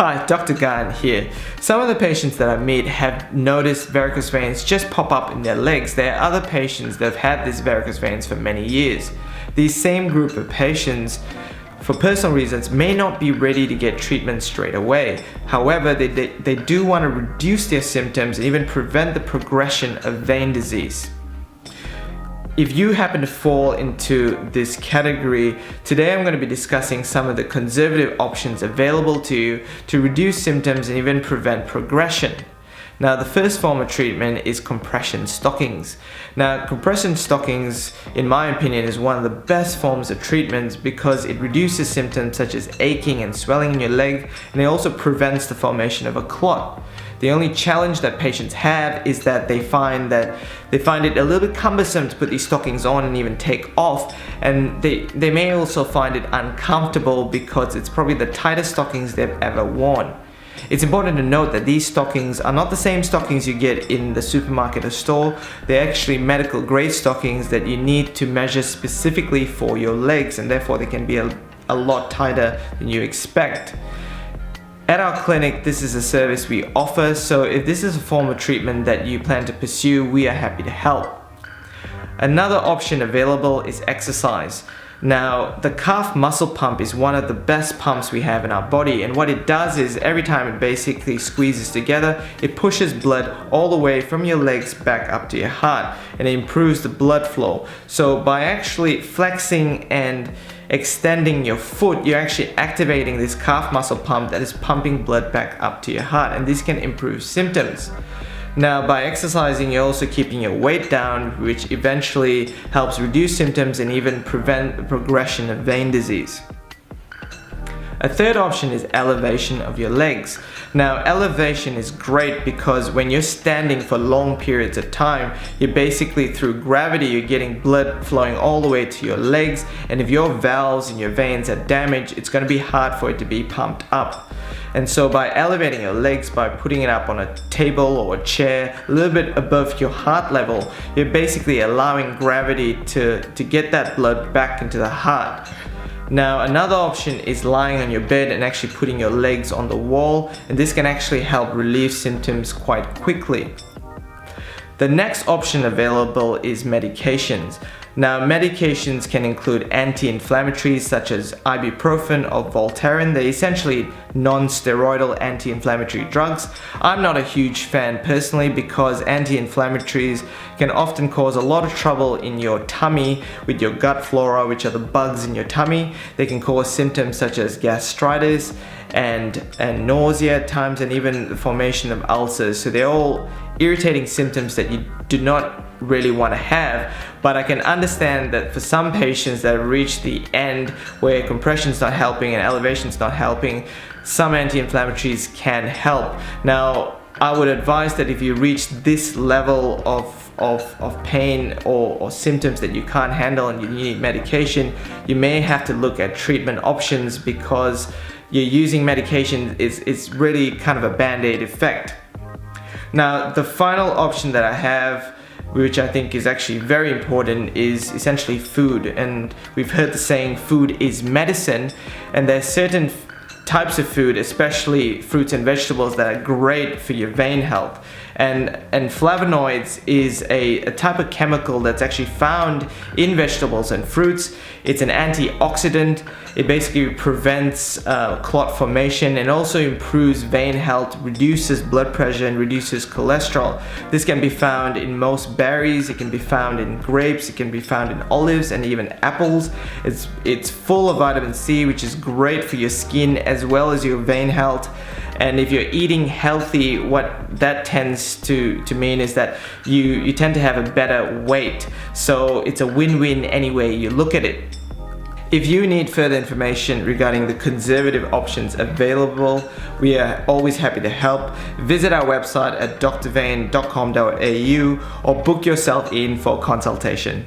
Hi, Dr. Gan here. Some of the patients that I meet have noticed varicose veins just pop up in their legs. There are other patients that have had these varicose veins for many years. These same group of patients, for personal reasons, may not be ready to get treatment straight away. However, they do want to reduce their symptoms and even prevent the progression of vein disease. If you happen to fall into this category, today I'm going to be discussing some of the conservative options available to you to reduce symptoms and even prevent progression. Now, the first form of treatment is compression stockings. Now, compression stockings, in my opinion, is one of the best forms of treatments because it reduces symptoms such as aching and swelling in your leg, and it also prevents the formation of a clot. The only challenge that patients have is that they find it a little bit cumbersome to put these stockings on and even take off, and they may also find it uncomfortable because it's probably the tightest stockings they've ever worn. It's important to note that these stockings are not the same stockings you get in the supermarket or store. They're actually medical grade stockings that you need to measure specifically for your legs, and therefore they can be a lot tighter than you expect. At our clinic, this is a service we offer, so if this is a form of treatment that you plan to pursue, we are happy to help. Another option available is exercise. Now, the calf muscle pump is one of the best pumps we have in our body, and what it does is every time it basically squeezes together, it pushes blood all the way from your legs back up to your heart, and it improves the blood flow. So by actually flexing and extending your foot, you're actually activating this calf muscle pump that is pumping blood back up to your heart, and this can improve symptoms. Now, by exercising, you're also keeping your weight down, which eventually helps reduce symptoms and even prevent the progression of vein disease. A third option is elevation of your legs. Now, elevation is great because when you're standing for long periods of time, you're basically, through gravity, you're getting blood flowing all the way to your legs, and if your valves and your veins are damaged, it's going to be hard for it to be pumped up. And so by elevating your legs, by putting it up on a table or a chair a little bit above your heart level, you're basically allowing gravity to get that blood back into the heart. Now, another option is lying on your bed and actually putting your legs on the wall, and this can actually help relieve symptoms quite quickly. The next option available is medications. Now, medications can include anti-inflammatories such as ibuprofen or Voltaren. They're essentially non-steroidal anti-inflammatory drugs. I'm not a huge fan personally because anti-inflammatories can often cause a lot of trouble in your tummy with your gut flora, which are the bugs in your tummy. They can cause symptoms such as gastritis and nausea at times, and even the formation of ulcers. So they're all irritating symptoms that you do not really want to have, but I can understand that for some patients that have reached the end where compression's not helping and elevation's not helping, some anti-inflammatories can help. Now, I would advise that if you reach this level of pain or symptoms that you can't handle and you need medication, you may have to look at treatment options because you're using medication is really kind of a band-aid effect. Now, the final option that I have, which I think is actually very important, is essentially food. And we've heard the saying, food is medicine, and there's certain types of food, especially fruits and vegetables, that are great for your vein health. And flavonoids is a type of chemical that's actually found in vegetables and fruits. It's an antioxidant. It basically prevents clot formation and also improves vein health, reduces blood pressure, and reduces cholesterol. This can be found in most berries, it can be found in grapes, it can be found in olives and even apples. It's full of vitamin C, which is great for your skin as well as your vein health. And if you're eating healthy, what that tends to mean is that you tend to have a better weight. So it's a win-win any way you look at it. If you need further information regarding the conservative options available, we are always happy to help. Visit our website at drvein.com.au or book yourself in for consultation.